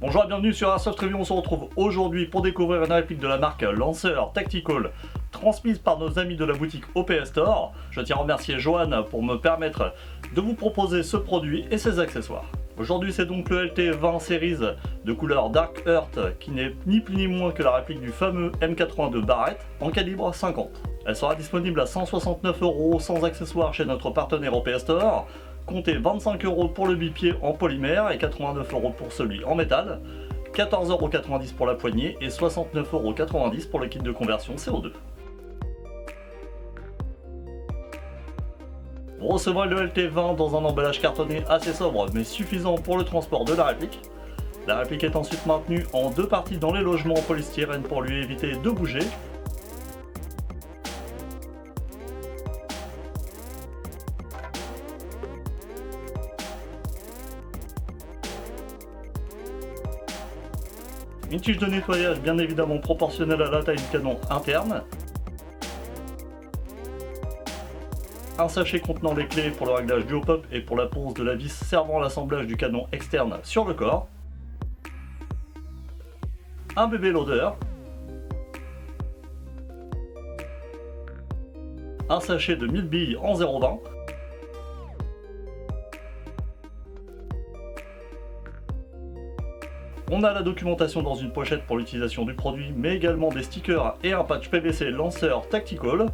Bonjour et bienvenue sur Airsoft Review, on se retrouve aujourd'hui pour découvrir une réplique de la marque Lancer Tactical transmise par nos amis de la boutique OPS Store. Je tiens à remercier Johan pour me permettre de vous proposer ce produit et ses accessoires. Aujourd'hui c'est donc le LT20 Series de couleur Dark Earth qui n'est ni plus ni moins que la réplique du fameux M82 Barrett en calibre 50. Elle sera disponible à 169 € sans accessoires chez notre partenaire OPS Store. Comptez 25 € pour le bipied en polymère et 89 € pour celui en métal, 14,90 € pour la poignée et 69,90 € pour le kit de conversion CO2. Vous recevrez le LT20 dans un emballage cartonné assez sobre mais suffisant pour le transport de la réplique. La réplique est ensuite maintenue en deux parties dans les logements en polystyrène pour lui éviter de bouger. Une tige de nettoyage bien évidemment proportionnelle à la taille du canon interne. Un sachet contenant les clés pour le réglage du hop-up et pour la ponce de la vis servant à l'assemblage du canon externe sur le corps. Un bébé loader. Un sachet de 1000 billes en 0,20. On a la documentation dans une pochette pour l'utilisation du produit, mais également des stickers et un patch PVC Lancer Tactical.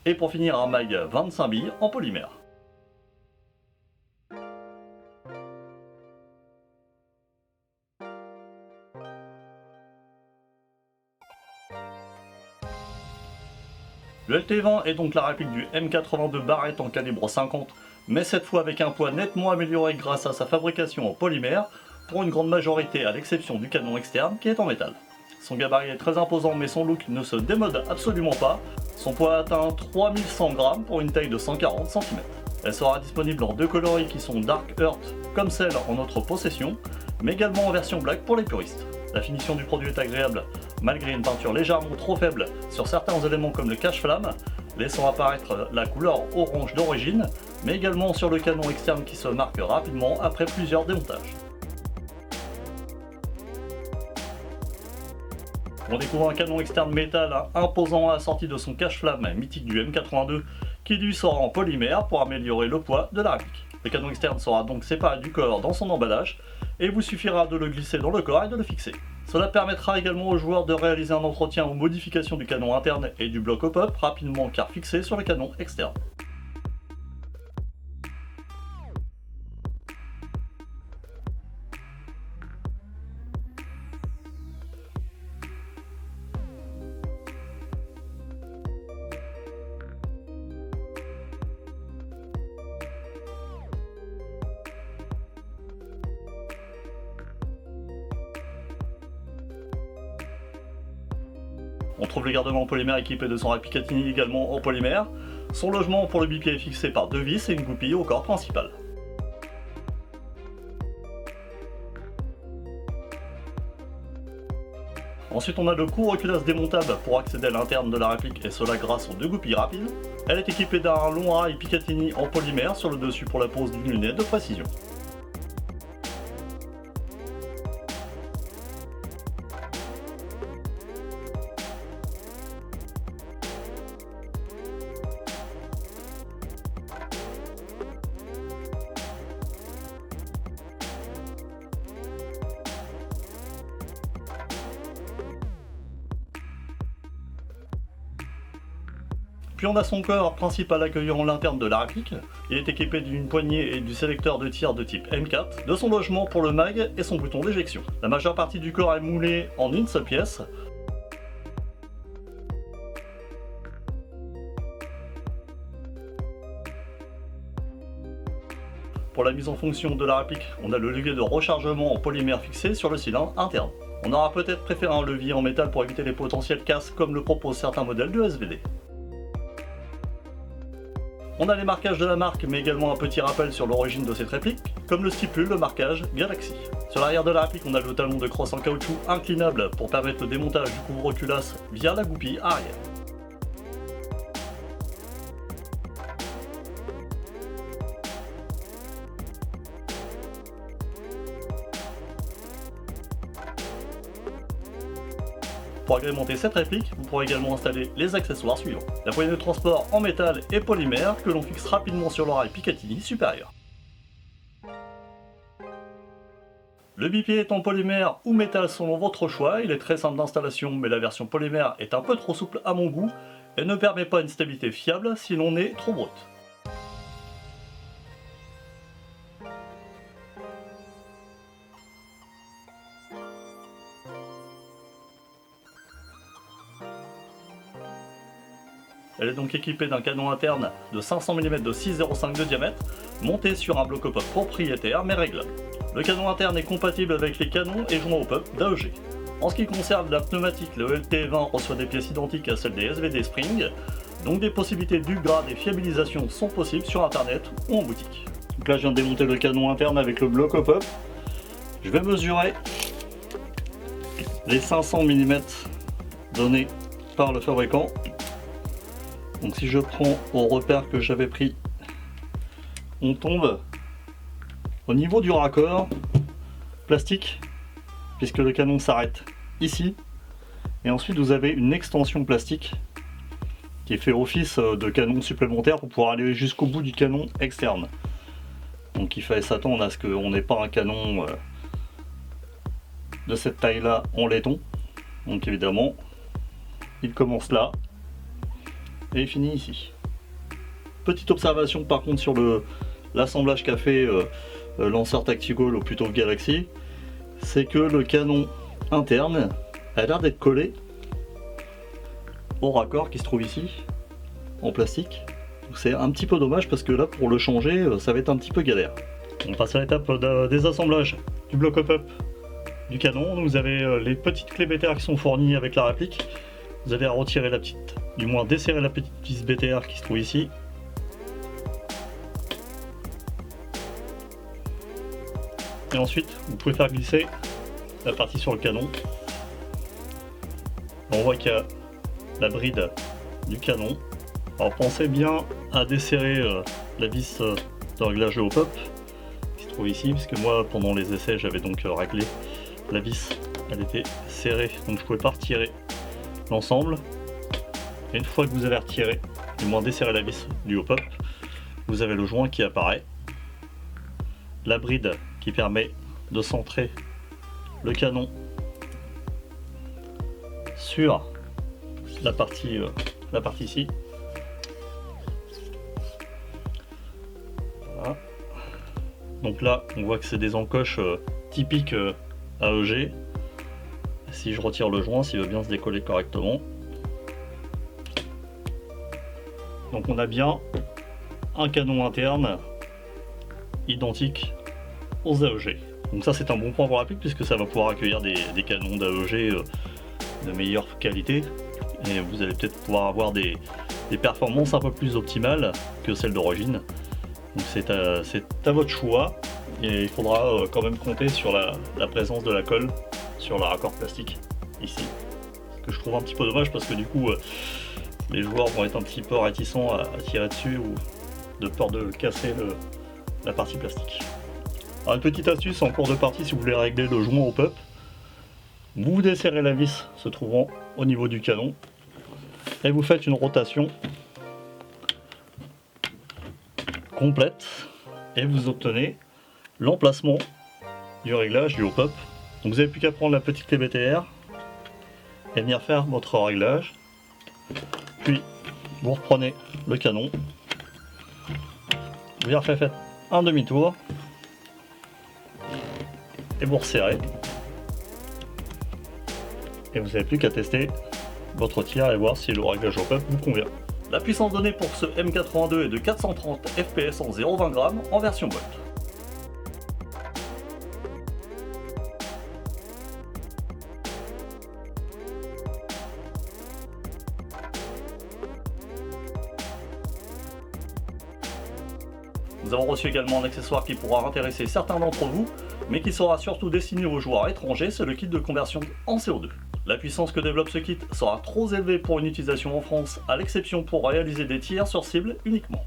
Et pour finir un mag 25 billes en polymère. Le LT20 est donc la réplique du M82 Barrett en calibre 50, mais cette fois avec un poids nettement amélioré grâce à sa fabrication en polymère, pour une grande majorité à l'exception du canon externe qui est en métal. Son gabarit est très imposant mais son look ne se démode absolument pas. Son poids atteint 3100 grammes pour une taille de 140 cm. Elle sera disponible en deux coloris qui sont Dark Earth comme celle en notre possession, mais également en version black pour les puristes. La finition du produit est agréable, malgré une peinture légèrement trop faible sur certains éléments comme le cache-flamme, laissant apparaître la couleur orange d'origine, mais également sur le canon externe qui se marque rapidement après plusieurs démontages. On découvre un canon externe métal imposant assorti de son cache-flamme mythique du M82 qui lui sera en polymère pour améliorer le poids de la réplique. Le canon externe sera donc séparé du corps dans son emballage et il vous suffira de le glisser dans le corps et de le fixer. Cela permettra également aux joueurs de réaliser un entretien ou modification du canon interne et du bloc hop-up rapidement car fixé sur le canon externe. On trouve le gardement en polymère équipé de son Picatinny également en polymère. Son logement pour le bipied est fixé par deux vis et une goupille au corps principal. Ensuite on a le couvre-culasse démontable pour accéder à l'interne de la réplique et cela grâce aux deux goupilles rapides. Elle est équipée d'un long rail Picatinny en polymère sur le dessus pour la pose d'une lunette de précision. Puis on a son corps principal accueillant l'interne de la réplique. Il est équipé d'une poignée et du sélecteur de tir de type M4, de son logement pour le mag et son bouton d'éjection. La majeure partie du corps est moulée en une seule pièce. Pour la mise en fonction de la réplique, on a le levier de rechargement en polymère fixé sur le cylindre interne. On aura peut-être préféré un levier en métal pour éviter les potentiels casses comme le proposent certains modèles de SVD. On a les marquages de la marque mais également un petit rappel sur l'origine de cette réplique, comme le stipule le marquage Galaxy. Sur l'arrière de la réplique, on a le talon de crosse en caoutchouc inclinable pour permettre le démontage du couvre-culasse via la goupille arrière. Pour agrémenter cette réplique, vous pourrez également installer les accessoires suivants. La poignée de transport en métal et polymère que l'on fixe rapidement sur l'oreille Picatinny supérieure. Le bipied est en polymère ou métal selon votre choix, il est très simple d'installation mais la version polymère est un peu trop souple à mon goût et ne permet pas une stabilité fiable si l'on est trop brute. Elle est donc équipée d'un canon interne de 500 mm de 6,05 de diamètre, monté sur un bloc au-pop propriétaire mais réglable. Le canon interne est compatible avec les canons et joints au-pop d'AEG. En ce qui concerne la pneumatique, le LT20 reçoit des pièces identiques à celles des SVD Spring, donc des possibilités d'upgrade et fiabilisation sont possibles sur internet ou en boutique. Donc là je viens de démonter le canon interne avec le bloc au-pop. Je vais mesurer les 500 mm donnés par le fabricant. Donc si je prends au repère que j'avais pris, on tombe au niveau du raccord plastique, puisque le canon s'arrête ici, et ensuite vous avez une extension plastique qui fait office de canon supplémentaire pour pouvoir aller jusqu'au bout du canon externe. Donc il fallait s'attendre à ce qu'on n'ait pas un canon de cette taille là en laiton. Donc évidemment il commence là et finit ici. Petite observation par contre sur l'assemblage qu'a fait Lancer Tactical ou plutôt Galaxy, c'est que le canon interne a l'air d'être collé au raccord qui se trouve ici en plastique. C'est un petit peu dommage parce que là pour le changer ça va être un petit peu galère. On passe à l'étape des assemblages du bloc up du canon. Vous avez les petites clés BTR qui sont fournies avec la réplique. Vous allez retirer la petite, du moins desserrer la petite vis BTR qui se trouve ici. Et ensuite, vous pouvez faire glisser la partie sur le canon. On voit qu'il y a la bride du canon. Alors pensez bien à desserrer la vis de réglage au pop qui se trouve ici, puisque moi pendant les essais j'avais donc réglé la vis, elle était serrée, donc je ne pouvais pas retirer l'ensemble. Et une fois que vous avez retiré, du moins desserré la vis du hop-up, vous avez le joint qui apparaît, la bride qui permet de centrer le canon sur la partie ici. Voilà. Donc là on voit que c'est des encoches typiques AEG. Si je retire le joint, s'il veut bien se décoller correctement. Donc on a bien un canon interne identique aux AEG. Donc ça c'est un bon point pour la réplique puisque ça va pouvoir accueillir des canons d'AEG de meilleure qualité. Et vous allez peut-être pouvoir avoir des performances un peu plus optimales que celles d'origine. Donc c'est à votre choix. Et il faudra quand même compter sur la présence de la colle sur le raccord plastique ici, ce que je trouve un petit peu dommage parce que du coup les joueurs vont être un petit peu réticents à tirer dessus ou de peur de casser la partie plastique. Alors une petite astuce en cours de partie, si vous voulez régler le joint au pop, vous desserrez la vis se trouvant au niveau du canon et vous faites une rotation complète et vous obtenez l'emplacement du réglage du hop-up. Donc vous n'avez plus qu'à prendre la petite clé BTR et venir faire votre réglage. Puis vous reprenez le canon, vous refaites un demi-tour et vous resserrez. Et vous n'avez plus qu'à tester votre tir et voir si le réglage hop-up vous convient. La puissance donnée pour ce M82 est de 430 fps en 0,20 g en version Volt. Nous avons reçu également un accessoire qui pourra intéresser certains d'entre vous, mais qui sera surtout destiné aux joueurs étrangers, c'est le kit de conversion en CO2. La puissance que développe ce kit sera trop élevée pour une utilisation en France, à l'exception pour réaliser des tirs sur cible uniquement.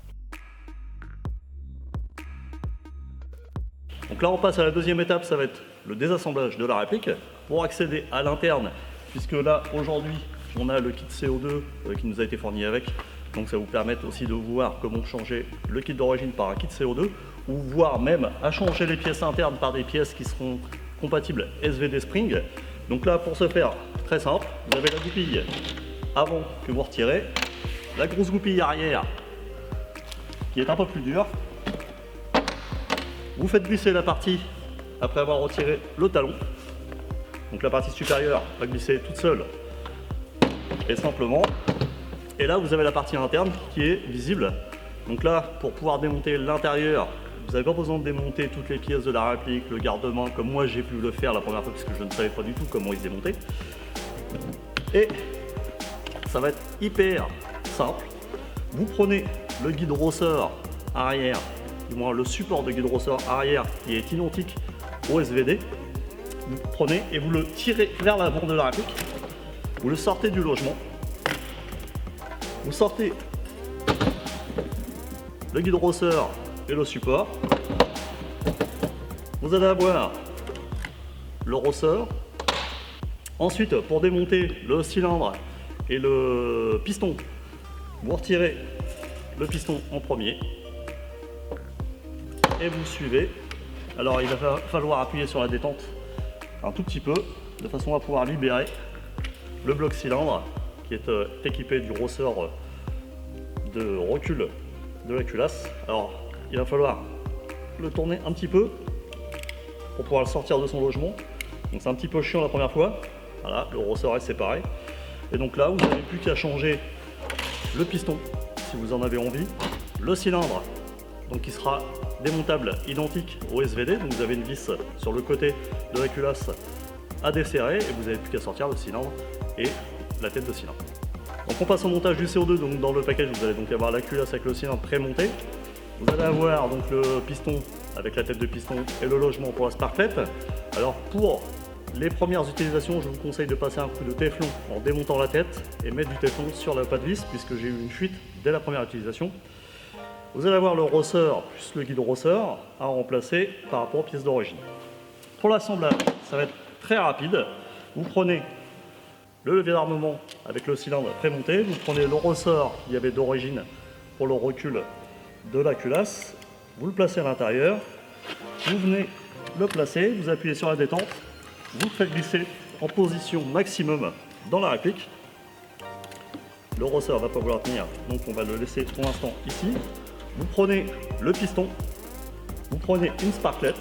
Donc là on passe à la deuxième étape, ça va être le désassemblage de la réplique. Pour accéder à l'interne, puisque là aujourd'hui on a le kit CO2 qui nous a été fourni avec, donc ça vous permet aussi de voir comment changer le kit d'origine par un kit CO2, ou voire même à changer les pièces internes par des pièces qui seront compatibles SVD Spring. Donc là pour ce faire, très simple, vous avez la goupille avant que vous retirez, la grosse goupille arrière qui est un peu plus dure. Vous faites glisser la partie après avoir retiré le talon. Donc la partie supérieure va glisser toute seule et simplement. Et là vous avez la partie interne qui est visible. Donc là pour pouvoir démonter l'intérieur, vous n'avez pas besoin de démonter toutes les pièces de la réplique, le garde-main comme moi j'ai pu le faire la première fois parce que je ne savais pas du tout comment il se démontait. Et ça va être hyper simple. Vous prenez le guide ressort arrière, du moins le support de guide ressort arrière qui est identique au SVD. Vous prenez et vous le tirez vers l'avant de la réplique. Vous le sortez du logement. Vous sortez le guide ressort et le support. Vous allez avoir le ressort. Ensuite, pour démonter le cylindre et le piston, vous retirez le piston en premier et vous suivez. Alors il va falloir appuyer sur la détente un tout petit peu de façon à pouvoir libérer le bloc cylindre qui est équipé du ressort de recul de la culasse. Alors il va falloir le tourner un petit peu pour pouvoir le sortir de son logement. Donc c'est un petit peu chiant la première fois. Voilà, le ressort est séparé. Et donc là, vous n'avez plus qu'à changer le piston si vous en avez envie, le cylindre donc qui sera démontable identique au SVD. Donc vous avez une vis sur le côté de la culasse à desserrer et vous n'avez plus qu'à sortir le cylindre et la tête de cylindre. Donc on passe au montage du CO2. Donc dans le package, vous allez donc avoir la culasse avec le cylindre pré-monté. Vous allez avoir donc le piston avec la tête de piston et le logement pour la sparklet. Alors pour les premières utilisations, je vous conseille de passer un coup de téflon en démontant la tête et mettre du téflon sur la patte vis puisque j'ai eu une fuite dès la première utilisation. Vous allez avoir le ressort plus le guide ressort à remplacer par rapport aux pièces d'origine. Pour l'assemblage, ça va être très rapide. Vous prenez le levier d'armement avec le cylindre prémonté, vous prenez le ressort qu'il y avait d'origine pour le recul de la culasse, vous le placez à l'intérieur, vous venez le placer, vous appuyez sur la détente, vous le faites glisser en position maximum dans la réplique. Le ressort ne va pas vouloir tenir, donc on va le laisser pour l'instant ici. Vous prenez le piston, vous prenez une sparklet,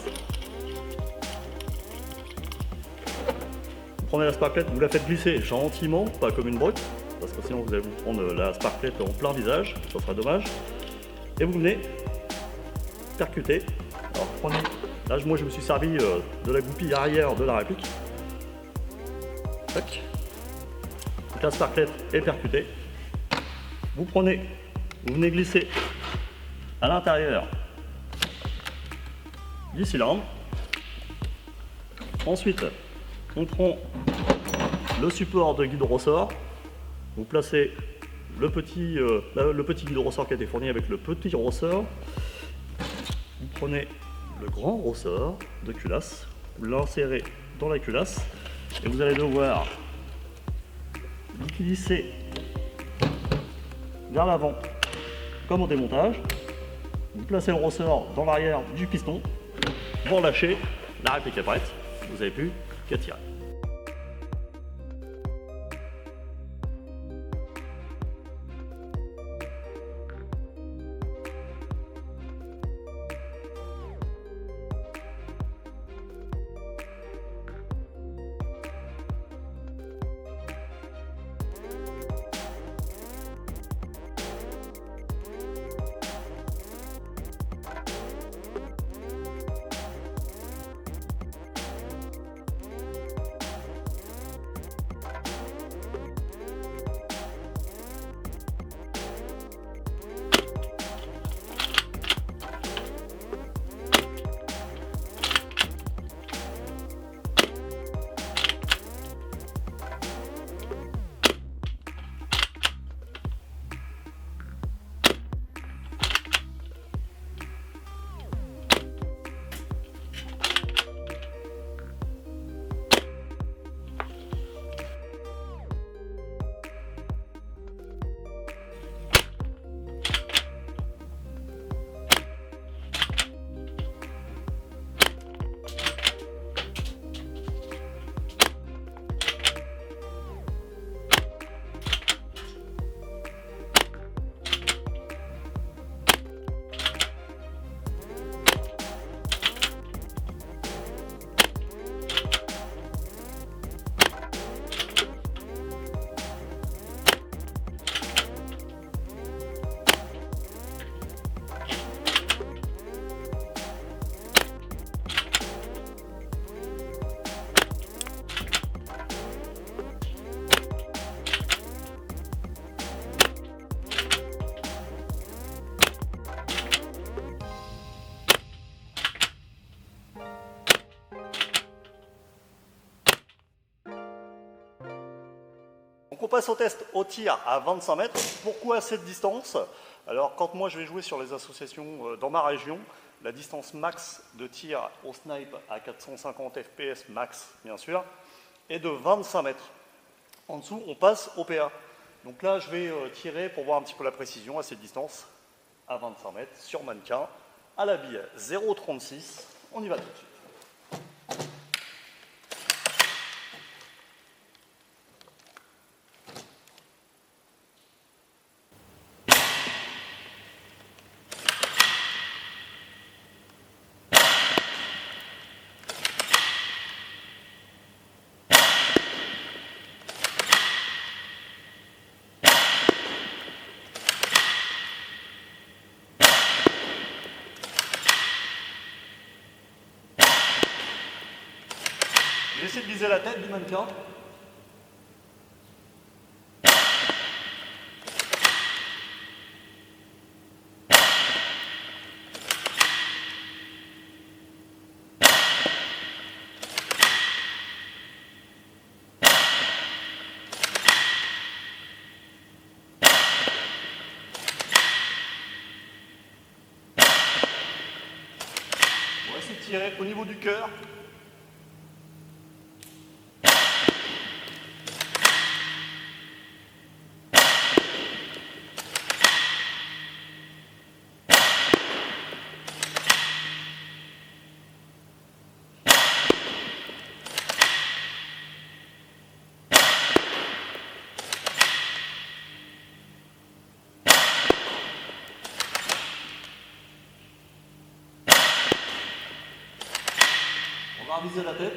vous prenez la sparklet, vous la faites glisser gentiment, pas comme une brute, parce que sinon vous allez vous prendre la sparklet en plein visage, ça sera dommage. Et vous venez percuter. Alors prenez, là moi je me suis servi de la goupille arrière de la réplique. Tac. Donc la sparklet est percutée. Vous prenez, vous venez glisser à l'intérieur du cylindre. Ensuite, on prend le support de guide ressort. Vous placez le petit guide ressort qui a été fourni avec le petit ressort. Vous prenez le grand ressort de culasse, vous l'insérez dans la culasse et vous allez devoir glisser vers l'avant comme au démontage. Vous placez le ressort dans l'arrière du piston, vous relâchez, la réplique est prête, vous n'avez plus qu'à tirer. Donc on passe au test au tir à 25 mètres. Pourquoi cette distance? Alors quand moi je vais jouer sur les associations dans ma région, la distance max de tir au snipe à 450 fps max bien sûr est de 25 mètres. En dessous on passe au PA. Donc là je vais tirer pour voir un petit peu la précision à cette distance à 25 mètres sur mannequin à la bille 0,36. On y va tout de suite. J'essaie de viser la tête du mannequin. On va essayer de tirer au niveau du cœur. On va viser la tête.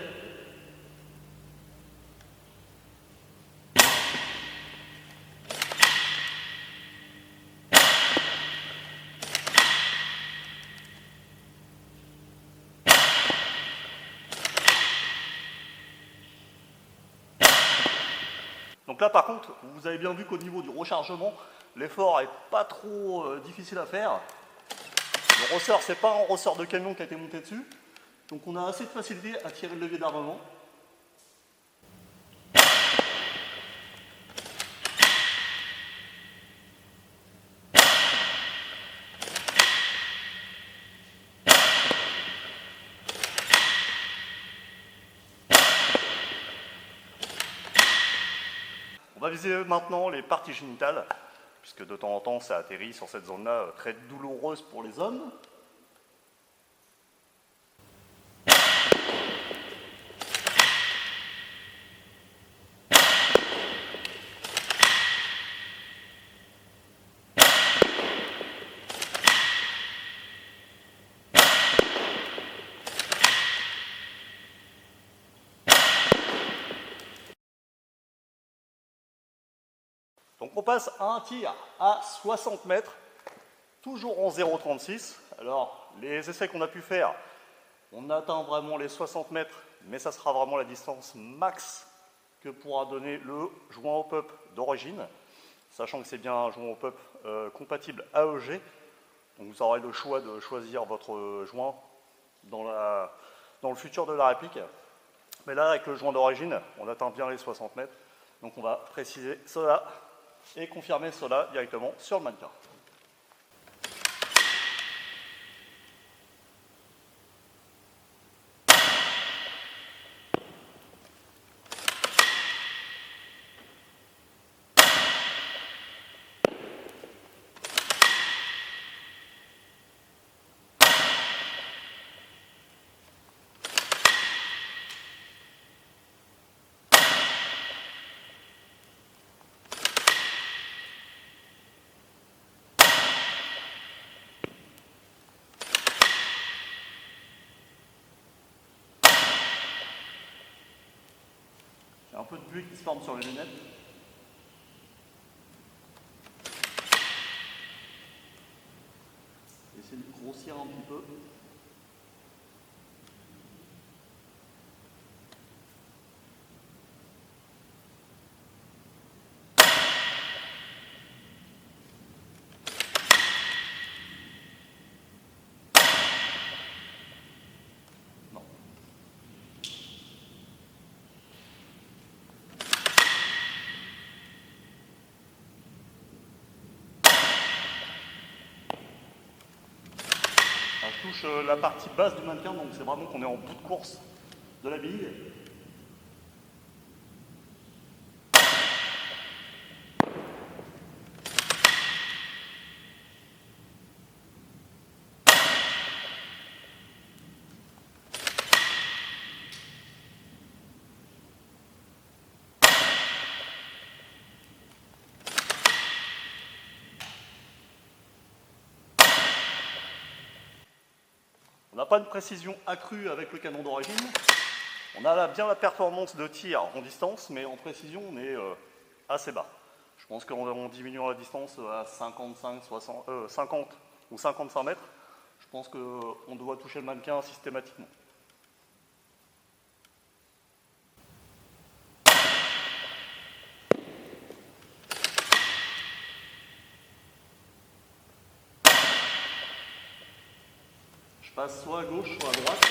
Donc là par contre, vous avez bien vu qu'au niveau du rechargement, l'effort n'est pas trop difficile à faire. Le ressort, c'est pas un ressort de camion qui a été monté dessus. Donc on a assez de facilité à tirer le levier d'armement. On va viser maintenant les parties génitales, puisque de temps en temps ça atterrit sur cette zone-là très douloureuse pour les hommes. Donc on passe à un tir à 60 mètres, toujours en 0,36. Alors les essais qu'on a pu faire, on atteint vraiment les 60 mètres, mais ça sera vraiment la distance max que pourra donner le joint au pup d'origine, sachant que c'est bien un joint au pup compatible AEG. Donc vous aurez le choix de choisir votre joint dans le futur de la réplique. Mais là, avec le joint d'origine, on atteint bien les 60 mètres. Donc on va préciser cela et confirmer cela directement sur le mannequin. Il y a un peu de buée qui se forme sur les lunettes. Essayez de grossir un petit peu. touche la partie basse du mannequin, donc c'est vraiment qu'on est en bout de course de la bille. On n'a pas une précision accrue avec le canon d'origine. On a bien la performance de tir en distance, mais en précision, on est assez bas. Je pense qu'en diminuant la distance à 55, 60, 50 ou 55 mètres, je pense qu'on doit toucher le mannequin systématiquement. Je passe soit à gauche, soit à droite.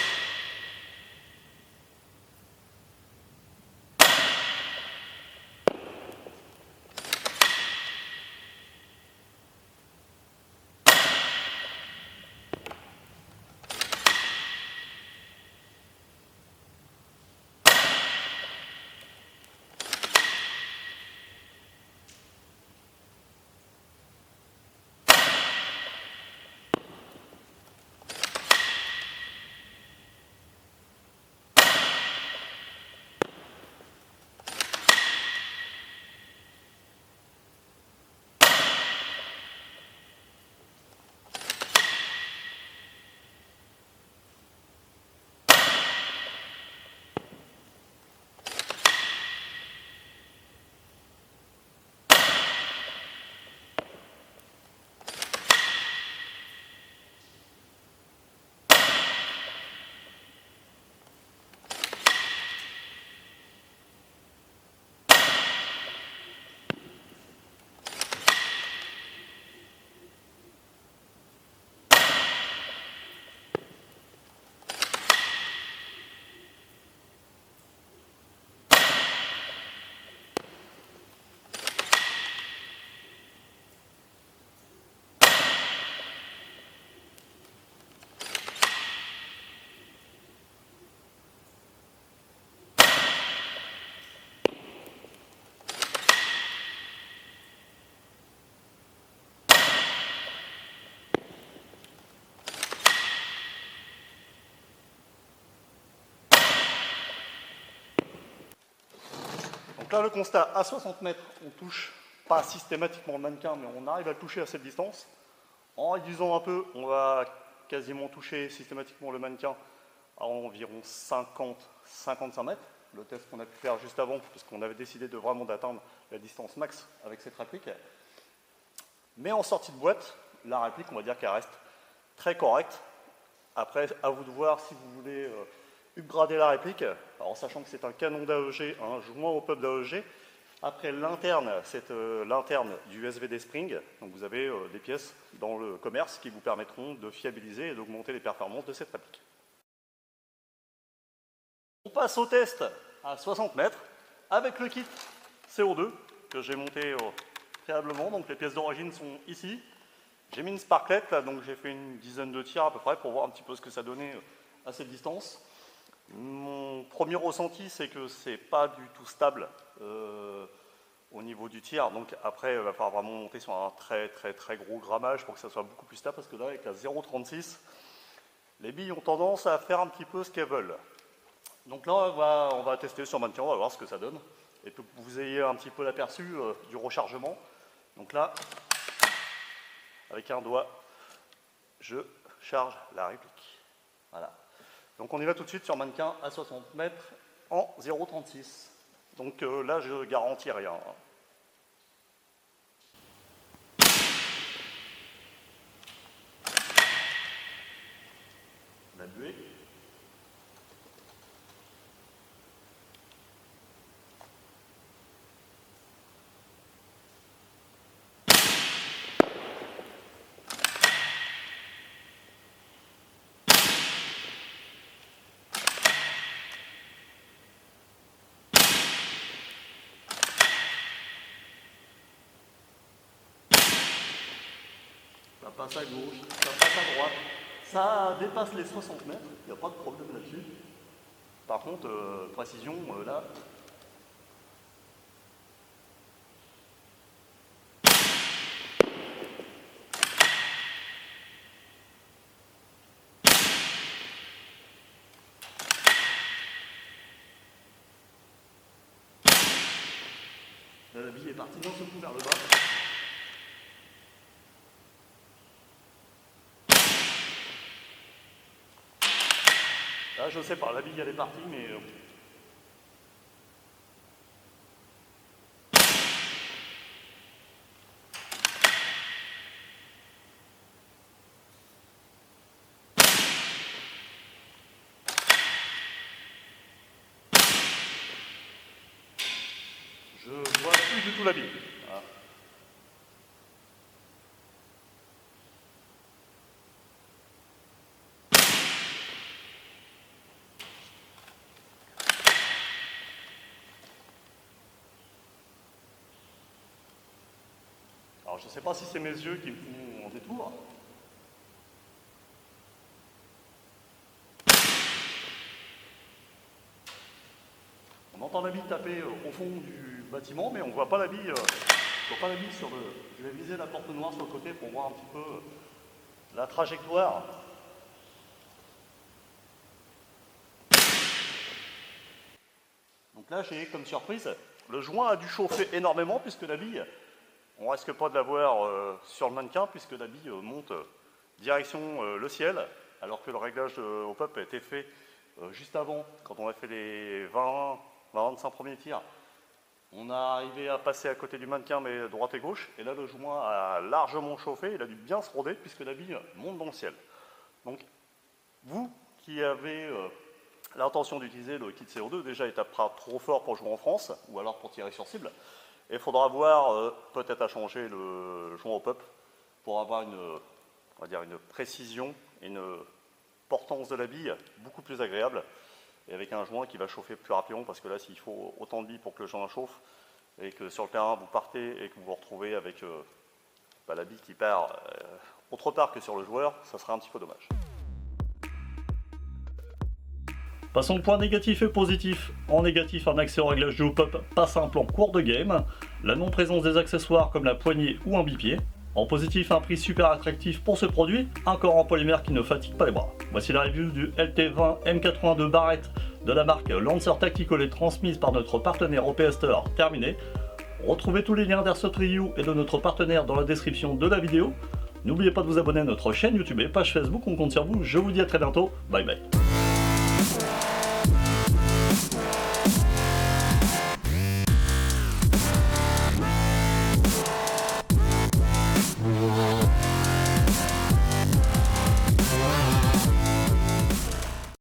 Donc là, le constat, à 60 mètres, on touche pas systématiquement le mannequin, mais on arrive à le toucher à cette distance. En réduisant un peu, on va quasiment toucher systématiquement le mannequin à environ 50-55 mètres. Le test qu'on a pu faire juste avant, puisqu'on avait décidé de vraiment d'atteindre la distance max avec cette réplique. Mais en sortie de boîte, la réplique, on va dire qu'elle reste très correcte. Après, à vous de voir si vous voulez upgrader la réplique, en sachant que c'est un canon d'AEG, un joint au pub d'AEG. Après l'interne, c'est l'interne du SVD Spring. Donc vous avez des pièces dans le commerce qui vous permettront de fiabiliser et d'augmenter les performances de cette réplique. On passe au test à 60 mètres avec le kit CO2 que j'ai monté préalablement. Donc les pièces d'origine sont ici. J'ai mis une sparklette, là, donc j'ai fait une dizaine de tirs à peu près pour voir un petit peu ce que ça donnait à cette distance. Mon premier ressenti, c'est que c'est pas du tout stable au niveau du tir. Donc après, il va falloir vraiment monter sur un très gros grammage pour que ça soit beaucoup plus stable, parce que là, avec la 0,36, les billes ont tendance à faire un petit peu ce qu'elles veulent. Donc là, on va tester sur mannequin, on va voir ce que ça donne, et que vous ayez un petit peu l'aperçu du rechargement. Donc là, avec un doigt, je charge la réplique. Voilà. Donc on y va tout de suite sur mannequin à 60 mètres en 0,36. Donc là, je garantis rien. La buée. Ça passe à gauche, ça passe à droite, Ça dépasse les 60 mètres, il n'y a pas de problème là-dessus. Par contre, précision, là... Là, la bille est partie d'un seul coup vers le bas. Là, je sais pas, la bille elle est partie, mais... Je vois plus du tout la bille. Voilà. Alors je ne sais pas si c'est mes yeux qui me font des tours. On entend la bille taper au fond du bâtiment, mais on ne voit pas la bille. Sur le. Je vais viser la porte noire sur le côté pour voir un petit peu la trajectoire. Donc là, j'ai comme surprise, le joint a dû chauffer énormément puisque la bille, on risque pas de la voir sur le mannequin puisque la bille monte direction le ciel, alors que le réglage au pop a été fait juste avant, quand on a fait les 20-25 premiers tirs. On a arrivé à passer à côté du mannequin, mais droite et gauche, et là le joint a largement chauffé, il a dû bien se roder puisque la bille monte dans le ciel. Donc, vous qui avez l'intention d'utiliser le kit CO2, déjà il tapera trop fort pour jouer en France, ou alors pour tirer sur cible, et il faudra voir peut-être à changer le joint au pop pour avoir on va dire une précision, une portance de la bille beaucoup plus agréable, et avec un joint qui va chauffer plus rapidement, parce que là s'il faut autant de billes pour que le joint chauffe, et que sur le terrain vous partez et que vous vous retrouvez avec la bille qui part autre part que sur le joueur, ça sera un petit peu dommage. Passons de point négatif et positif. En négatif, un accès au réglage du hop-up pas simple en cours de game, la non-présence des accessoires comme la poignée ou un bipied. En positif, un prix super attractif pour ce produit, un corps en polymère qui ne fatigue pas les bras. Voici la review du LT20 M82 Barrett de la marque Lancer Tactical et transmise par notre partenaire OPS Store terminée. Retrouvez tous les liens vers cette review et de notre partenaire dans la description de la vidéo. N'oubliez pas de vous abonner à notre chaîne YouTube et page Facebook, on compte sur vous. Je vous dis à très bientôt, bye bye.